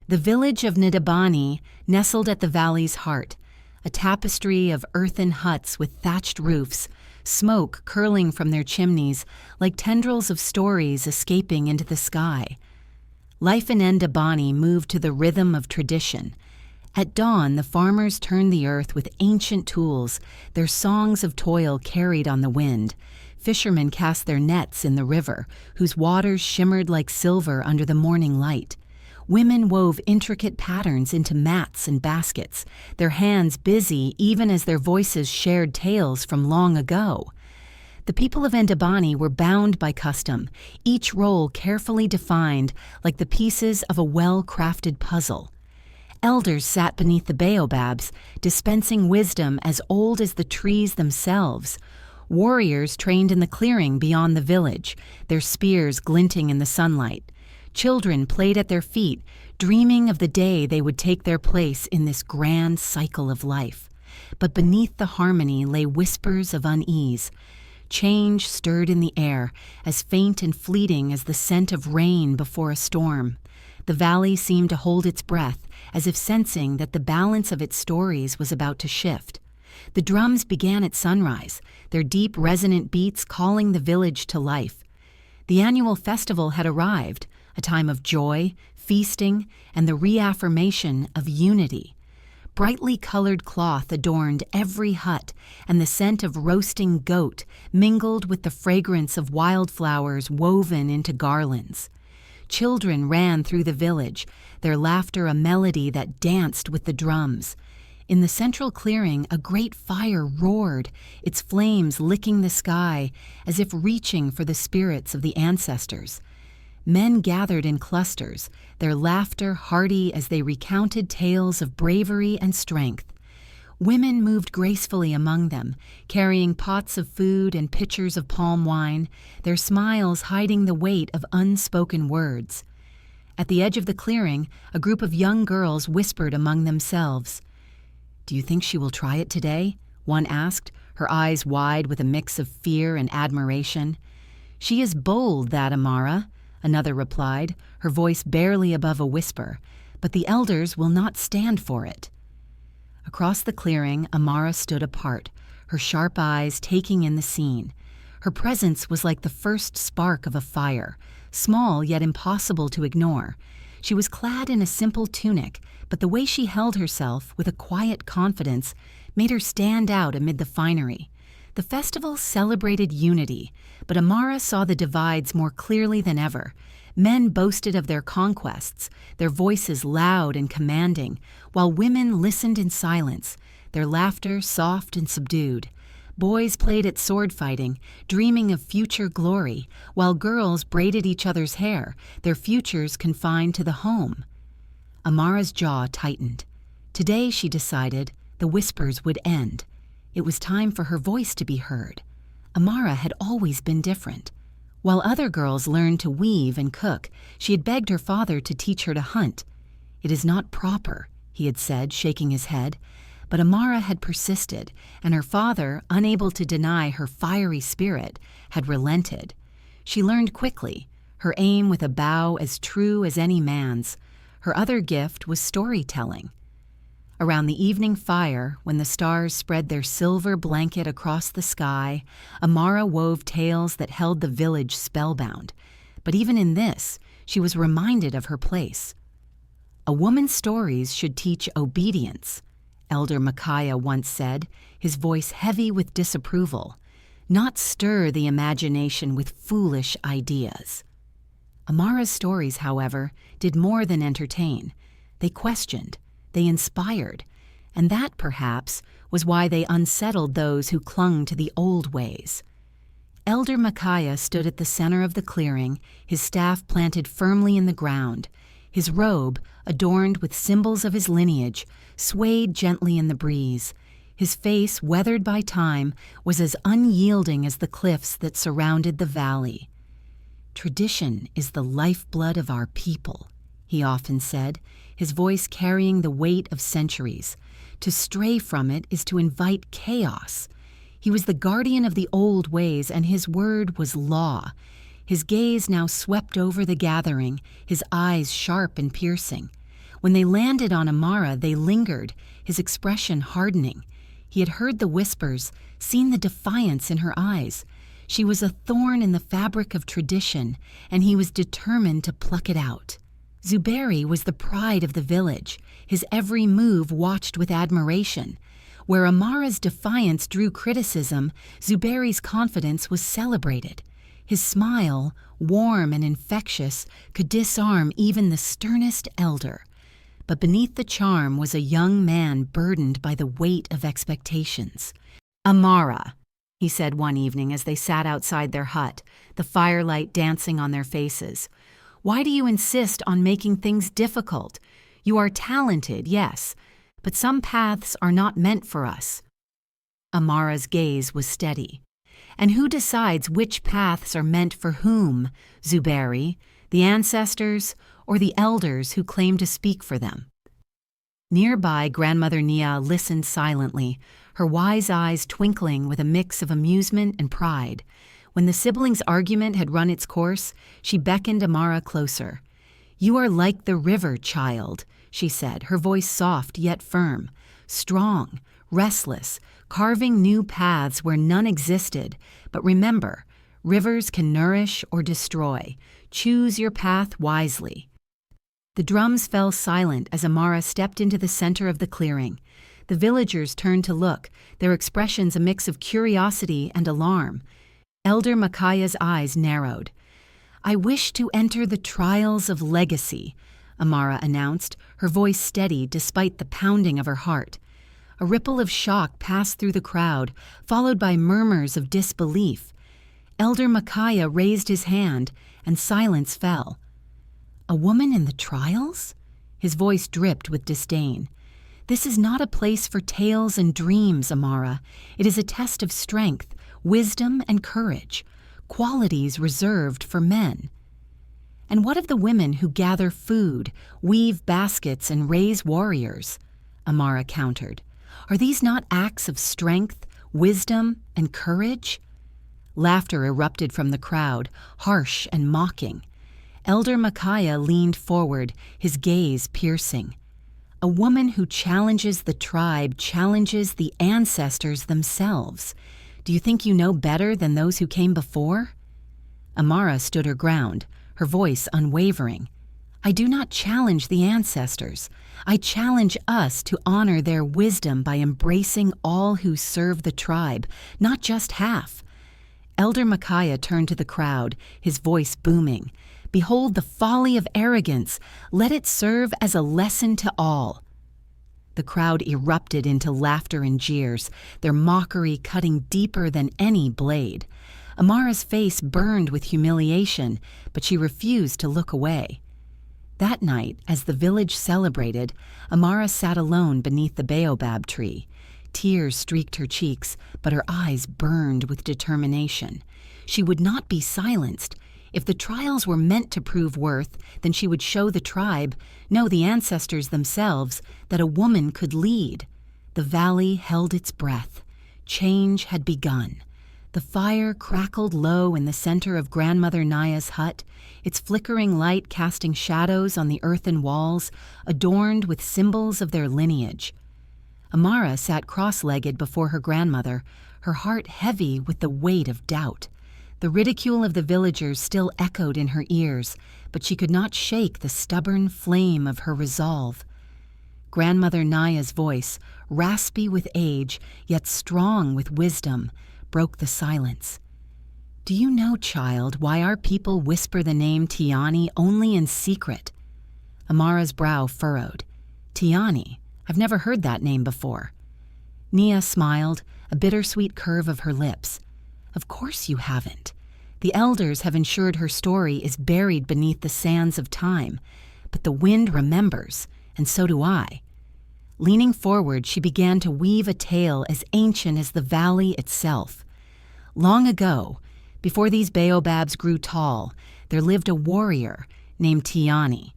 The village of Nidabani nestled at the valley's heart, a tapestry of earthen huts with thatched roofs, smoke curling from their chimneys like tendrils of stories escaping into the sky. Life in Ndabani moved to the rhythm of tradition. At dawn, the farmers turned the earth with ancient tools, their songs of toil carried on the wind. Fishermen cast their nets in the river, whose waters shimmered like silver under the morning light. Women wove intricate patterns into mats and baskets, their hands busy even as their voices shared tales from long ago. The people of Ndabani were bound by custom, each role carefully defined like the pieces of a well-crafted puzzle. Elders sat beneath the baobabs, dispensing wisdom as old as the trees themselves. Warriors trained in the clearing beyond the village, their spears glinting in the sunlight. Children played at their feet, dreaming of the day they would take their place in this grand cycle of life. But beneath the harmony lay whispers of unease. Change stirred in the air, as faint and fleeting as the scent of rain before a storm. The valley seemed to hold its breath, as if sensing that the balance of its stories was about to shift. The drums began at sunrise, their deep, resonant beats calling the village to life. The annual festival had arrived, a time of joy, feasting, and the reaffirmation of unity. Brightly colored cloth adorned every hut, and the scent of roasting goat mingled with the fragrance of wildflowers woven into garlands. Children ran through the village, their laughter a melody that danced with the drums. In the central clearing, a great fire roared, its flames licking the sky as if reaching for the spirits of the ancestors. Men gathered in clusters, their laughter hearty as they recounted tales of bravery and strength. Women moved gracefully among them, carrying pots of food and pitchers of palm wine, their smiles hiding the weight of unspoken words. At the edge of the clearing, a group of young girls whispered among themselves. "Do you think she will try it today?" one asked, her eyes wide with a mix of fear and admiration. "She is bold, that Amara," another replied, her voice barely above a whisper, "but the elders will not stand for it." Across the clearing, Amara stood apart, her sharp eyes taking in the scene. Her presence was like the first spark of a fire, small yet impossible to ignore. She was clad in a simple tunic, but the way she held herself with a quiet confidence made her stand out amid the finery. The festival celebrated unity, but Amara saw the divides more clearly than ever. Men boasted of their conquests, their voices loud and commanding, while women listened in silence, their laughter soft and subdued. Boys played at sword fighting, dreaming of future glory, while girls braided each other's hair, their futures confined to the home. Amara's jaw tightened. Today, she decided, the whispers would end. It was time for her voice to be heard. Amara had always been different. While other girls learned to weave and cook, she had begged her father to teach her to hunt. "It is not proper," he had said, shaking his head. But Amara had persisted, and her father, unable to deny her fiery spirit, had relented. She learned quickly, her aim with a bow as true as any man's. Her other gift was storytelling. Around the evening fire, when the stars spread their silver blanket across the sky, Amara wove tales that held the village spellbound. But even in this, she was reminded of her place. "A woman's stories should teach obedience," Elder Micaiah once said, his voice heavy with disapproval, "not stir the imagination with foolish ideas." Amara's stories, however, did more than entertain. They questioned. They inspired, and that, perhaps, was why they unsettled those who clung to the old ways. Elder Micaiah stood at the center of the clearing, his staff planted firmly in the ground. His robe, adorned with symbols of his lineage, swayed gently in the breeze. His face, weathered by time, was as unyielding as the cliffs that surrounded the valley. "Tradition is the lifeblood of our people," he often said, his voice carrying the weight of centuries. To stray from it is to invite chaos. He was the guardian of the old ways, and his word was law. His gaze now swept over the gathering, his eyes sharp and piercing. When they landed on Amara, they lingered, his expression hardening. He had heard the whispers, seen the defiance in her eyes. She was a thorn in the fabric of tradition, and he was determined to pluck it out. Zuberi was the pride of the village, his every move watched with admiration. Where Amara's defiance drew criticism, Zuberi's confidence was celebrated. His smile, warm and infectious, could disarm even the sternest elder. But beneath the charm was a young man burdened by the weight of expectations. "Amara," he said one evening as they sat outside their hut, the firelight dancing on their faces. "Why do you insist on making things difficult? You are talented, yes, but some paths are not meant for us." Amara's gaze was steady. "And who decides which paths are meant for whom, Zuberi, the ancestors, or the elders who claim to speak for them?" Nearby, Grandmother Nia listened silently, her wise eyes twinkling with a mix of amusement and pride. When the siblings' argument had run its course, she beckoned Amara closer. "You are like the river, child," she said, her voice soft yet firm, strong, restless, carving new paths where none existed. But remember, rivers can nourish or destroy. Choose your path wisely. The drums fell silent as Amara stepped into the center of the clearing. The villagers turned to look, their expressions a mix of curiosity and alarm. Elder Micaiah's eyes narrowed. "I wish to enter the trials of legacy," Amara announced, her voice steady despite the pounding of her heart. A ripple of shock passed through the crowd, followed by murmurs of disbelief. Elder Micaiah raised his hand, and silence fell. "A woman in the trials?" His voice dripped with disdain. "This is not a place for tales and dreams, Amara. It is a test of strength, wisdom, and courage, qualities reserved for men." "And what of the women who gather food, weave baskets, and raise warriors?" Amara countered. "Are these not acts of strength, wisdom, and courage?" Laughter erupted from the crowd, harsh and mocking. Elder Micaiah leaned forward, his gaze piercing. "A woman who challenges the tribe challenges the ancestors themselves. Do you think you know better than those who came before?" Amara stood her ground, her voice unwavering. "I do not challenge the ancestors. I challenge us to honor their wisdom by embracing all who serve the tribe, not just half." Elder Micaiah turned to the crowd, his voice booming. "Behold the folly of arrogance. Let it serve as a lesson to all." The crowd erupted into laughter and jeers, their mockery cutting deeper than any blade. Amara's face burned with humiliation, but she refused to look away. That night, as the village celebrated, Amara sat alone beneath the baobab tree. Tears streaked her cheeks, but her eyes burned with determination. She would not be silenced. If the trials were meant to prove worth, then she would show the tribe, no, the ancestors themselves, that a woman could lead. The valley held its breath. Change had begun. The fire crackled low in the center of Grandmother Naya's hut, its flickering light casting shadows on the earthen walls, adorned with symbols of their lineage. Amara sat cross-legged before her grandmother, her heart heavy with the weight of doubt. The ridicule of the villagers still echoed in her ears, but she could not shake the stubborn flame of her resolve. Grandmother Naya's voice, raspy with age, yet strong with wisdom, broke the silence. "Do you know, child, why our people whisper the name Tiani only in secret?" Amara's brow furrowed. "Tiani? I've never heard that name before." Nia smiled, a bittersweet curve of her lips. "Of course you haven't. The elders have ensured her story is buried beneath the sands of time, but the wind remembers, and so do I." Leaning forward, she began to weave a tale as ancient as the valley itself. Long ago, before these baobabs grew tall, there lived a warrior named Tiani.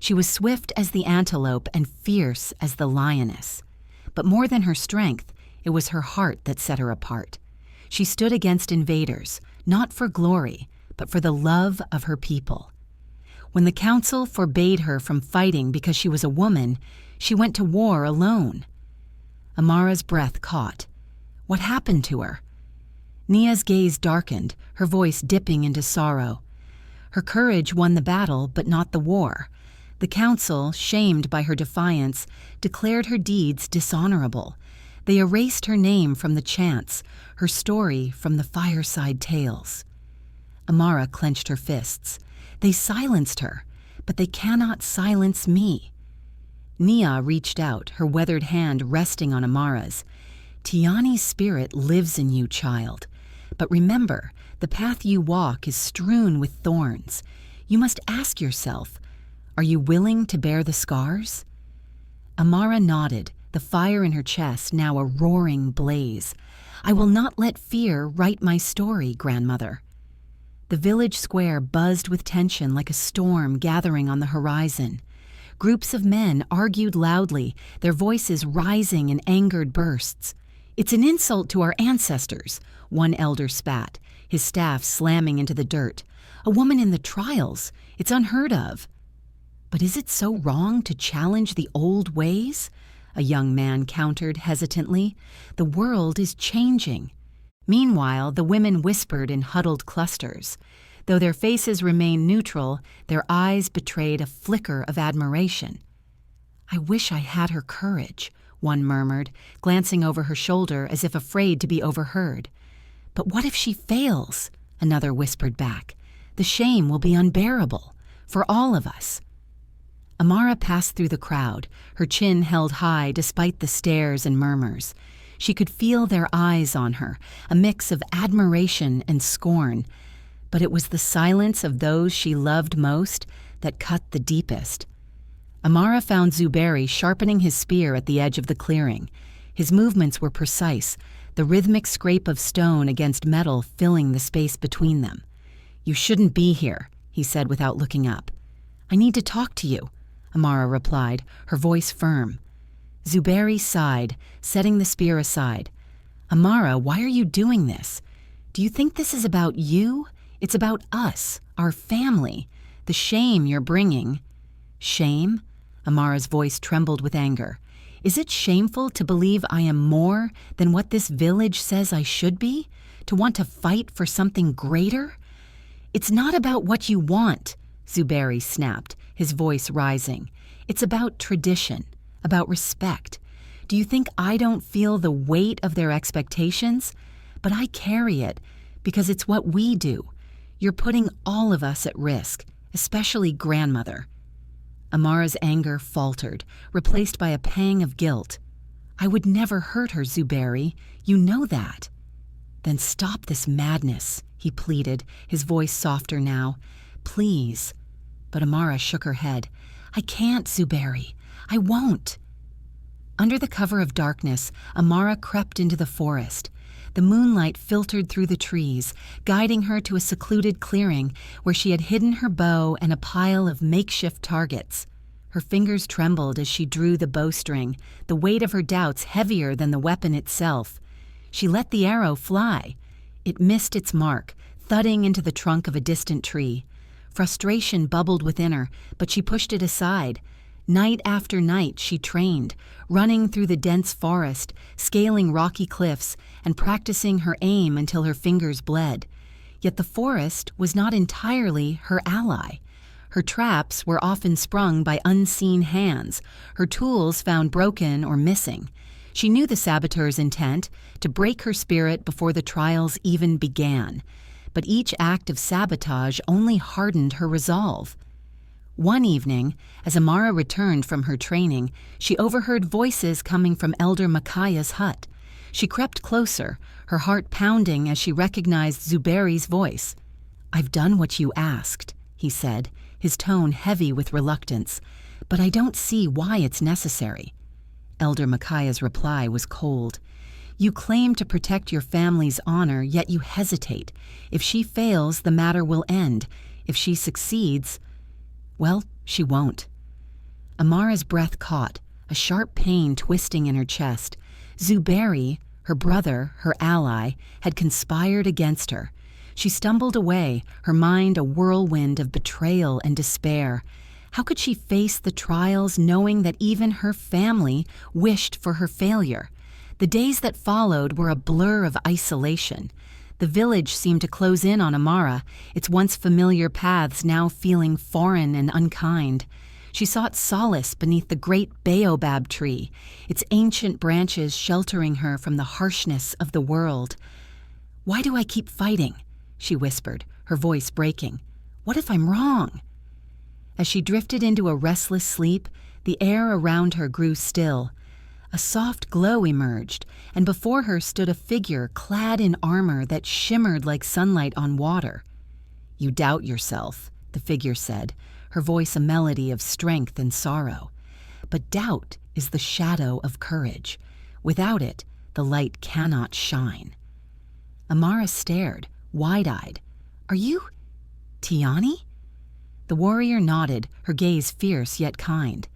She was swift as the antelope and fierce as the lioness. But more than her strength, it was her heart that set her apart. She stood against invaders, not for glory, but for the love of her people. When the council forbade her from fighting because she was a woman, she went to war alone. Amara's breath caught. What happened to her? Nia's gaze darkened, her voice dipping into sorrow. Her courage won the battle, but not the war. The council, shamed by her defiance, declared her deeds dishonorable. They erased her name from the chants, her story from the fireside tales. Amara clenched her fists. They silenced her, but they cannot silence me. Nia reached out, her weathered hand resting on Amara's. Tiani's spirit lives in you, child. But remember, the path you walk is strewn with thorns. You must ask yourself, are you willing to bear the scars? Amara nodded, the fire in her chest now a roaring blaze. I will not let fear write my story, grandmother. The village square buzzed with tension like a storm gathering on the horizon. Groups of men argued loudly, their voices rising in angered bursts. It's an insult to our ancestors, one elder spat, his staff slamming into the dirt. A woman in the trials, it's unheard of. But is it so wrong to challenge the old ways? A young man countered hesitantly. The world is changing. Meanwhile, the women whispered in huddled clusters. Though their faces remained neutral, their eyes betrayed a flicker of admiration. I wish I had her courage, one murmured, glancing over her shoulder as if afraid to be overheard. But what if she fails? Another whispered back. The shame will be unbearable, for all of us. Amara passed through the crowd, her chin held high despite the stares and murmurs. She could feel their eyes on her, a mix of admiration and scorn. But it was the silence of those she loved most that cut the deepest. Amara found Zuberi sharpening his spear at the edge of the clearing. His movements were precise, the rhythmic scrape of stone against metal filling the space between them. You shouldn't be here, he said without looking up. I need to talk to you, Amara replied, her voice firm. Zuberi sighed, setting the spear aside. Amara, why are you doing this? Do you think this is about you? It's about us, our family, the shame you're bringing. Shame? Amara's voice trembled with anger. Is it shameful to believe I am more than what this village says I should be? To want to fight for something greater? It's not about what you want, Zuberi snapped, his voice rising. It's about tradition, about respect. Do you think I don't feel the weight of their expectations? But I carry it because it's what we do. You're putting all of us at risk, especially grandmother. Amara's anger faltered, replaced by a pang of guilt. I would never hurt her, Zuberi. You know that. Then stop this madness, he pleaded, his voice softer now. Please. But Amara shook her head. I can't, Zuberi. I won't. Under the cover of darkness, Amara crept into the forest. The moonlight filtered through the trees, guiding her to a secluded clearing where she had hidden her bow and a pile of makeshift targets. Her fingers trembled as she drew the bowstring, the weight of her doubts heavier than the weapon itself. She let the arrow fly. It missed its mark, thudding into the trunk of a distant tree. Frustration bubbled within her, but she pushed it aside. Night after night she trained, running through the dense forest, scaling rocky cliffs, and practicing her aim until her fingers bled. Yet the forest was not entirely her ally. Her traps were often sprung by unseen hands, her tools found broken or missing. She knew the saboteur's intent, to break her spirit before the trials even began. But each act of sabotage only hardened her resolve. One evening, as Amara returned from her training, she overheard voices coming from Elder Micaiah's hut. She crept closer, her heart pounding as she recognized Zuberi's voice. I've done what you asked, he said, his tone heavy with reluctance, but I don't see why it's necessary. Elder Micaiah's reply was cold. You claim to protect your family's honor, yet you hesitate. If she fails, the matter will end. If she succeeds, well, she won't. Amara's breath caught, a sharp pain twisting in her chest. Zuberi, her brother, her ally, had conspired against her. She stumbled away, her mind a whirlwind of betrayal and despair. How could she face the trials knowing that even her family wished for her failure? The days that followed were a blur of isolation. The village seemed to close in on Amara, its once familiar paths now feeling foreign and unkind. She sought solace beneath the great baobab tree, its ancient branches sheltering her from the harshness of the world. "Why do I keep fighting?" she whispered, her voice breaking. "What if I'm wrong?" As she drifted into a restless sleep, the air around her grew still. A soft glow emerged, and before her stood a figure clad in armor that shimmered like sunlight on water. "You doubt yourself," the figure said, her voice a melody of strength and sorrow. "But doubt is the shadow of courage. Without it, the light cannot shine." Amara stared, wide-eyed. "Are you Tiani?" The warrior nodded, her gaze fierce yet kind.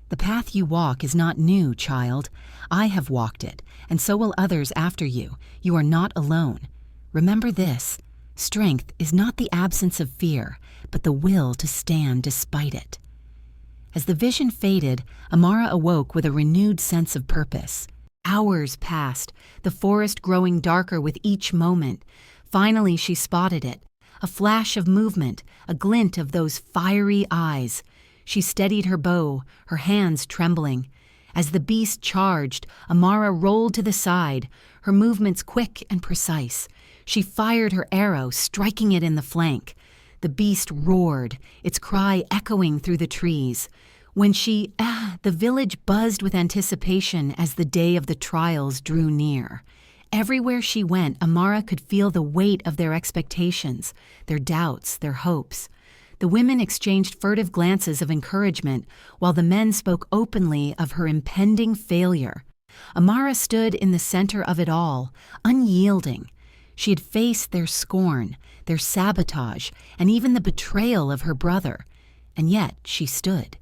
"The path you walk is not new, child. I have walked it, and so will others after you. You are not alone. Remember this: strength is not the absence of fear, but the will to stand despite it." As the vision faded, Amara awoke with a renewed sense of purpose. Hours passed, the forest growing darker with each moment. Finally she spotted it. A flash of movement, a glint of those fiery eyes. She steadied her bow, her hands trembling. As the beast charged, Amara rolled to the side, her movements quick and precise. She fired her arrow, striking it in the flank. The beast roared, its cry echoing through the trees. When the village buzzed with anticipation as the day of the trials drew near. Everywhere she went, Amara could feel the weight of their expectations, their doubts, their hopes. The women exchanged furtive glances of encouragement, while the men spoke openly of her impending failure. Amara stood in the center of it all, unyielding. She had faced their scorn, their sabotage, and even the betrayal of her brother. And yet she stood.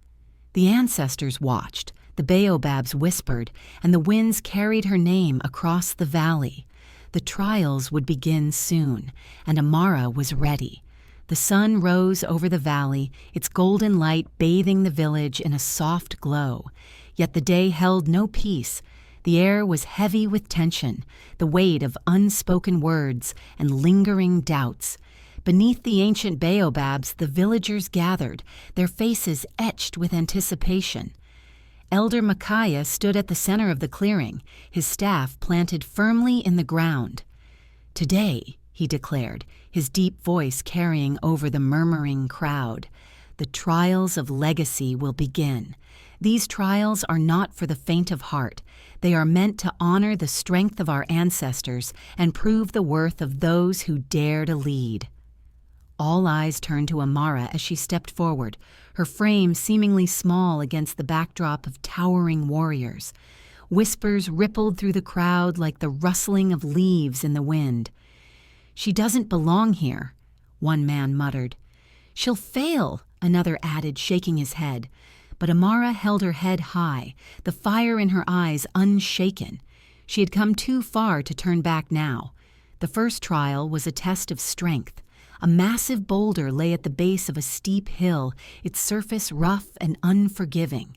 The ancestors watched, the baobabs whispered, and the winds carried her name across the valley. The trials would begin soon, and Amara was ready. The sun rose over the valley, its golden light bathing the village in a soft glow. Yet the day held no peace. The air was heavy with tension, the weight of unspoken words and lingering doubts. Beneath the ancient baobabs, the villagers gathered, their faces etched with anticipation. Elder Micaiah stood at the center of the clearing, his staff planted firmly in the ground. "Today," he declared, his deep voice carrying over the murmuring crowd, "the trials of legacy will begin. These trials are not for the faint of heart. They are meant to honor the strength of our ancestors and prove the worth of those who dare to lead." All eyes turned to Amara as she stepped forward, her frame seemingly small against the backdrop of towering warriors. Whispers rippled through the crowd like the rustling of leaves in the wind. "She doesn't belong here," one man muttered. "She'll fail," another added, shaking his head. But Amara held her head high, the fire in her eyes unshaken. She had come too far to turn back now. The first trial was a test of strength. A massive boulder lay at the base of a steep hill, its surface rough and unforgiving.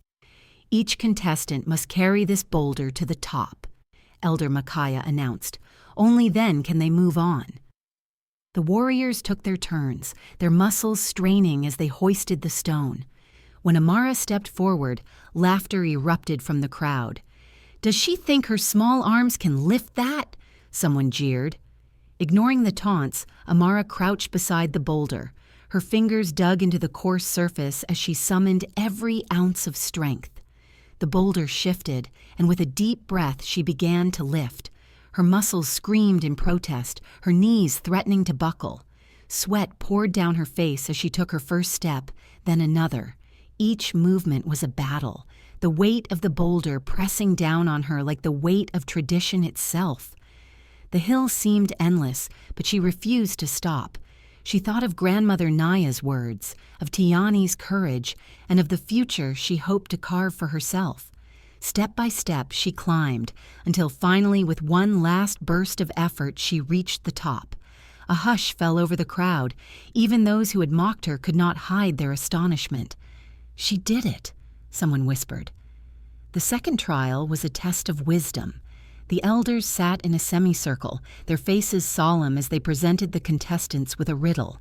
"Each contestant must carry this boulder to the top," Elder Micaiah announced. "Only then can they move on." The warriors took their turns, their muscles straining as they hoisted the stone. When Amara stepped forward, laughter erupted from the crowd. "Does she think her small arms can lift that?" someone jeered. Ignoring the taunts, Amara crouched beside the boulder. Her fingers dug into the coarse surface as she summoned every ounce of strength. The boulder shifted, and with a deep breath she began to lift. Her muscles screamed in protest, her knees threatening to buckle. Sweat poured down her face as she took her first step, then another. Each movement was a battle, the weight of the boulder pressing down on her like the weight of tradition itself. The hill seemed endless, but she refused to stop. She thought of Grandmother Naya's words, of Tiani's courage, and of the future she hoped to carve for herself. Step by step she climbed, until finally with one last burst of effort she reached the top. A hush fell over the crowd. Even those who had mocked her could not hide their astonishment. "She did it," someone whispered. The second trial was a test of wisdom. The elders sat in a semicircle, their faces solemn as they presented the contestants with a riddle.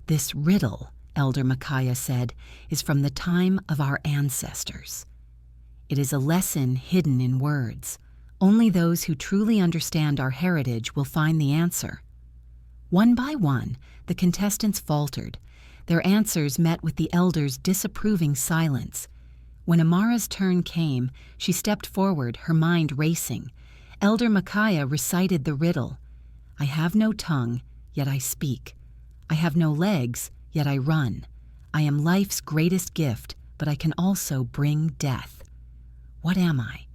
"This riddle," Elder Micaiah said, "is from the time of our ancestors. It is a lesson hidden in words. Only those who truly understand our heritage will find the answer." One by one, the contestants faltered. Their answers met with the elders' disapproving silence. When Amara's turn came, she stepped forward, her mind racing. Elder Micaiah recited the riddle. "I have no tongue, yet I speak. I have no legs, yet I run. I am life's greatest gift, but I can also bring death. What am I?"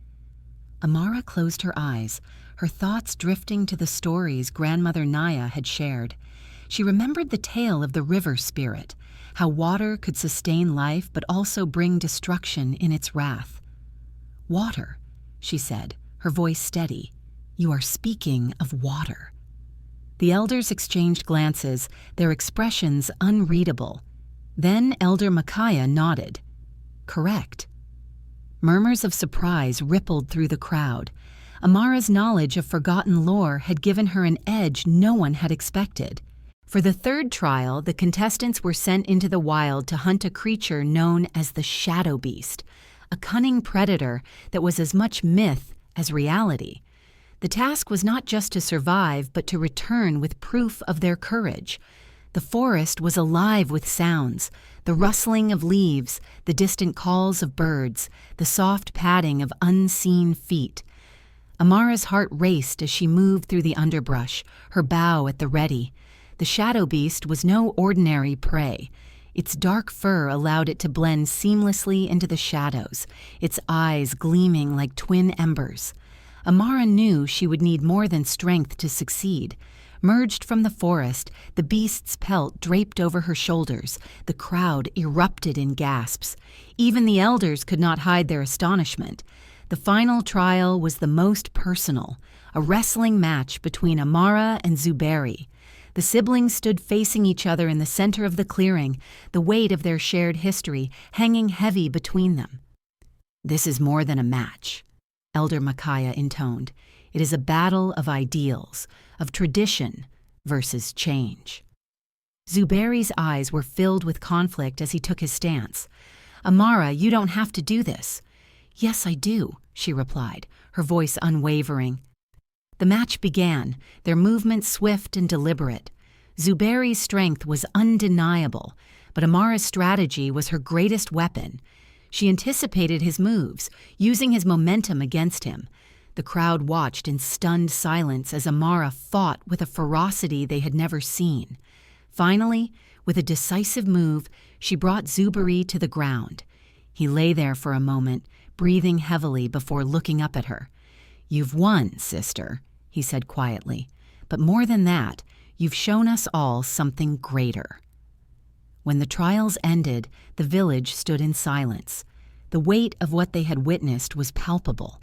Amara closed her eyes, her thoughts drifting to the stories Grandmother Naya had shared. She remembered the tale of the river spirit, how water could sustain life but also bring destruction in its wrath. "Water," she said, her voice steady. "You are speaking of water." The elders exchanged glances, their expressions unreadable. Then Elder Micaiah nodded. "Correct." Murmurs of surprise rippled through the crowd. Amara's knowledge of forgotten lore had given her an edge no one had expected. For the third trial, the contestants were sent into the wild to hunt a creature known as the Shadow Beast, a cunning predator that was as much myth as reality. The task was not just to survive, but to return with proof of their courage. The forest was alive with sounds, the rustling of leaves, the distant calls of birds, the soft padding of unseen feet. Amara's heart raced as she moved through the underbrush, her bow at the ready. The shadow beast was no ordinary prey. Its dark fur allowed it to blend seamlessly into the shadows, its eyes gleaming like twin embers. Amara knew she would need more than strength to succeed. Merged from the forest, the beast's pelt draped over her shoulders. The crowd erupted in gasps. Even the elders could not hide their astonishment. The final trial was the most personal, a wrestling match between Amara and Zuberi. The siblings stood facing each other in the center of the clearing, the weight of their shared history hanging heavy between them. "This is more than a match," Elder Micaiah intoned. "It is a battle of ideals, of tradition versus change." Zuberi's eyes were filled with conflict as he took his stance. "Amara, you don't have to do this." "Yes, I do," she replied, her voice unwavering. The match began, their movements swift and deliberate. Zuberi's strength was undeniable, but Amara's strategy was her greatest weapon. She anticipated his moves, using his momentum against him. The crowd watched in stunned silence as Amara fought with a ferocity they had never seen. Finally, with a decisive move, she brought Zuberi to the ground. He lay there for a moment, breathing heavily before looking up at her. "You've won, sister," he said quietly. "But more than that, you've shown us all something greater." When the trials ended, the village stood in silence. The weight of what they had witnessed was palpable.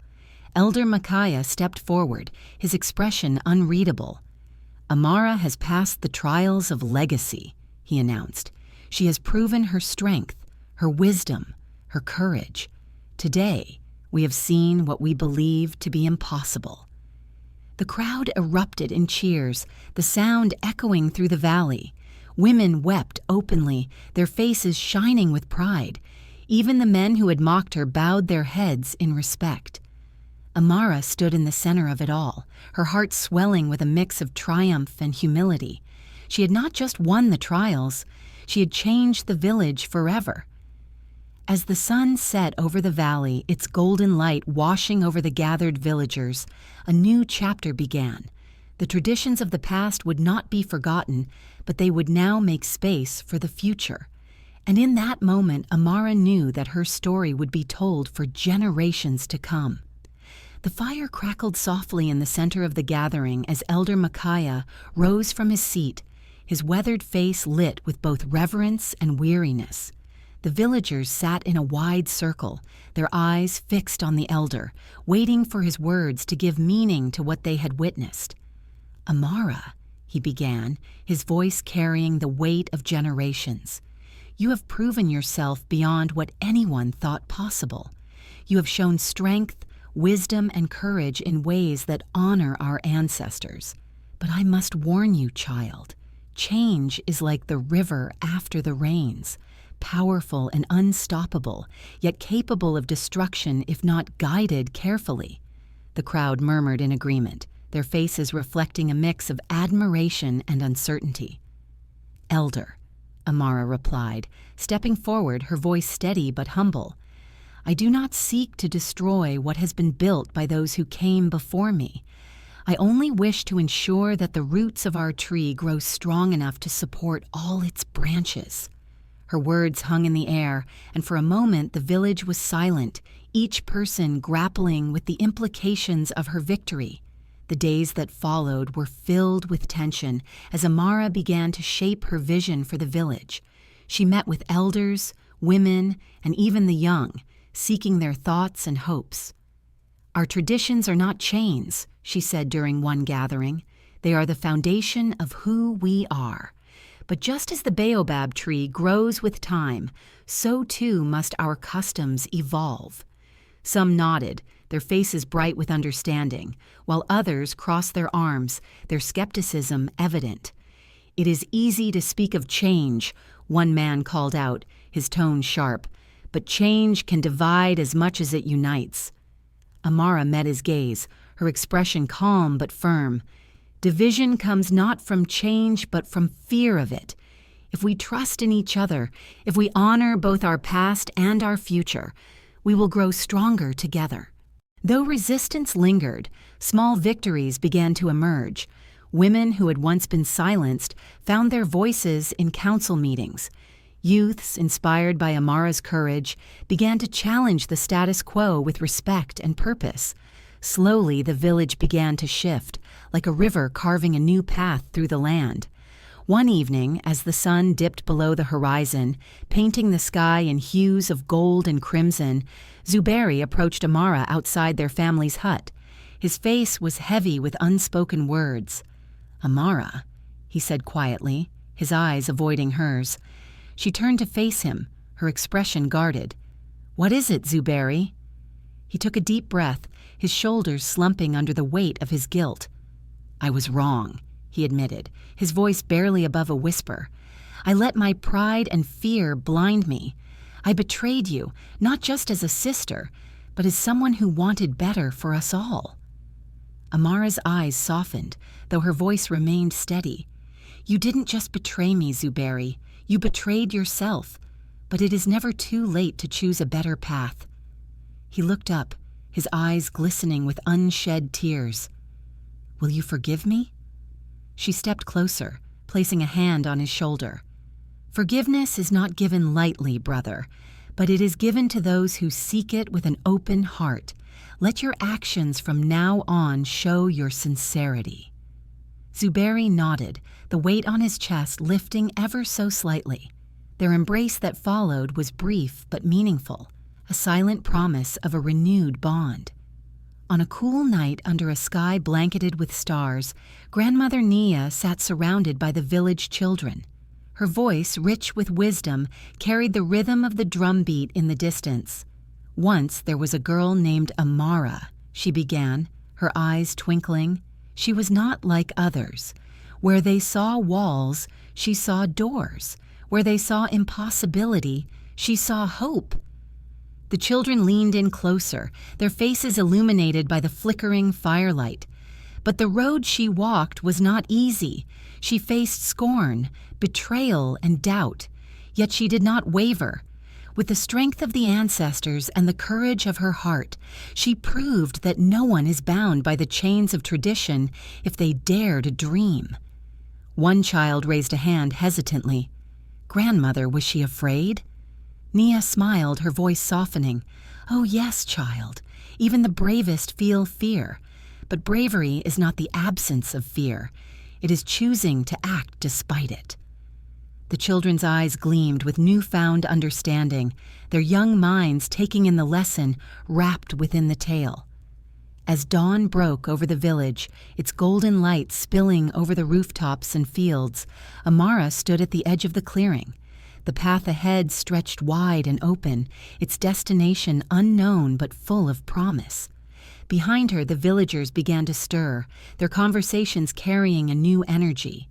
Elder Micaiah stepped forward, his expression unreadable. "Amara has passed the trials of legacy," he announced. "She has proven her strength, her wisdom, her courage. Today, we have seen what we believed to be impossible." The crowd erupted in cheers, the sound echoing through the valley. Women wept openly, their faces shining with pride. Even the men who had mocked her bowed their heads in respect. Amara stood in the center of it all, her heart swelling with a mix of triumph and humility. She had not just won the trials, she had changed the village forever. As the sun set over the valley, its golden light washing over the gathered villagers, a new chapter began. The traditions of the past would not be forgotten, but they would now make space for the future. And in that moment, Amara knew that her story would be told for generations to come. The fire crackled softly in the center of the gathering as Elder Micaiah rose from his seat, his weathered face lit with both reverence and weariness. The villagers sat in a wide circle, their eyes fixed on the elder, waiting for his words to give meaning to what they had witnessed. "Amara," he began, his voice carrying the weight of generations. "You have proven yourself beyond what anyone thought possible. You have shown strength, wisdom, and courage in ways that honor our ancestors. But I must warn you, child, change is like the river after the rains, powerful and unstoppable, yet capable of destruction if not guided carefully." The crowd murmured in agreement, their faces reflecting a mix of admiration and uncertainty. "Elder," Amara replied, stepping forward, her voice steady but humble, "I do not seek to destroy what has been built by those who came before me. I only wish to ensure that the roots of our tree grow strong enough to support all its branches." Her words hung in the air, and for a moment the village was silent, each person grappling with the implications of her victory. The days that followed were filled with tension as Amara began to shape her vision for the village. She met with elders, women, and even the young, seeking their thoughts and hopes. "Our traditions are not chains," she said during one gathering. "They are the foundation of who we are. But just as the baobab tree grows with time, so too must our customs evolve." Some nodded, their faces bright with understanding, while others crossed their arms, their skepticism evident. "It is easy to speak of change," one man called out, his tone sharp, "but change can divide as much as it unites." Amara met his gaze, her expression calm but firm. "Division comes not from change but from fear of it. If we trust in each other, if we honor both our past and our future, we will grow stronger together." Though resistance lingered, small victories began to emerge. Women who had once been silenced found their voices in council meetings. Youths, inspired by Amara's courage, began to challenge the status quo with respect and purpose. Slowly, the village began to shift, like a river carving a new path through the land. One evening, as the sun dipped below the horizon, painting the sky in hues of gold and crimson, Zuberi approached Amara outside their family's hut. His face was heavy with unspoken words. "Amara," he said quietly, his eyes avoiding hers. She turned to face him, her expression guarded. "What is it, Zuberi?" He took a deep breath, his shoulders slumping under the weight of his guilt. "I was wrong," he admitted, his voice barely above a whisper. "I let my pride and fear blind me. I betrayed you, not just as a sister, but as someone who wanted better for us all." Amara's eyes softened, though her voice remained steady. "You didn't just betray me, Zuberi. You betrayed yourself, but it is never too late to choose a better path." He looked up, his eyes glistening with unshed tears. "Will you forgive me?" She stepped closer, placing a hand on his shoulder. "Forgiveness is not given lightly, brother, but it is given to those who seek it with an open heart. Let your actions from now on show your sincerity." Zuberi nodded, the weight on his chest lifting ever so slightly. Their embrace that followed was brief but meaningful, a silent promise of a renewed bond. On a cool night under a sky blanketed with stars, Grandmother Nia sat surrounded by the village children. Her voice, rich with wisdom, carried the rhythm of the drumbeat in the distance. "Once there was a girl named Amara," she began, her eyes twinkling. "She was not like others. Where they saw walls, she saw doors. Where they saw impossibility, she saw hope." The children leaned in closer, their faces illuminated by the flickering firelight. But the road she walked was not easy. She faced scorn, betrayal, and doubt. Yet she did not waver. With the strength of the ancestors and the courage of her heart, she proved that no one is bound by the chains of tradition if they dare to dream. One child raised a hand hesitantly. "Grandmother, was she afraid?" Nia smiled, her voice softening. "Oh yes, child. Even the bravest feel fear. But bravery is not the absence of fear. It is choosing to act despite it." The children's eyes gleamed with newfound understanding, their young minds taking in the lesson wrapped within the tale. As dawn broke over the village, its golden light spilling over the rooftops and fields, Amara stood at the edge of the clearing. The path ahead stretched wide and open, its destination unknown but full of promise. Behind her, the villagers began to stir, their conversations carrying a new energy.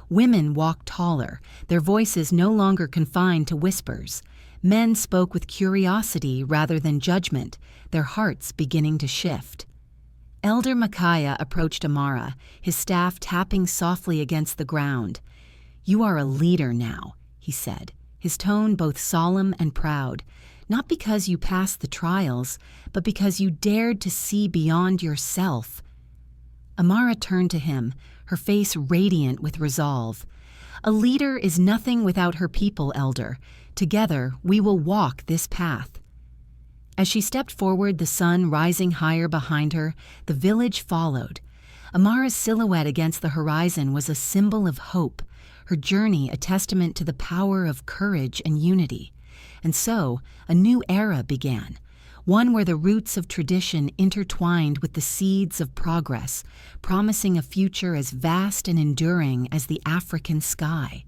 Women walked taller, their voices no longer confined to whispers. Men spoke with curiosity rather than judgment, their hearts beginning to shift. Elder Micaiah approached Amara, his staff tapping softly against the ground. "You are a leader now," he said, his tone both solemn and proud, "not because you passed the trials, but because you dared to see beyond yourself." Amara turned to him, her face radiant with resolve. "A leader is nothing without her people, Elder. Together, we will walk this path." As she stepped forward, the sun rising higher behind her, the village followed. Amara's silhouette against the horizon was a symbol of hope, her journey a testament to the power of courage and unity. And so, a new era began, one where the roots of tradition intertwined with the seeds of progress, promising a future as vast and enduring as the African sky.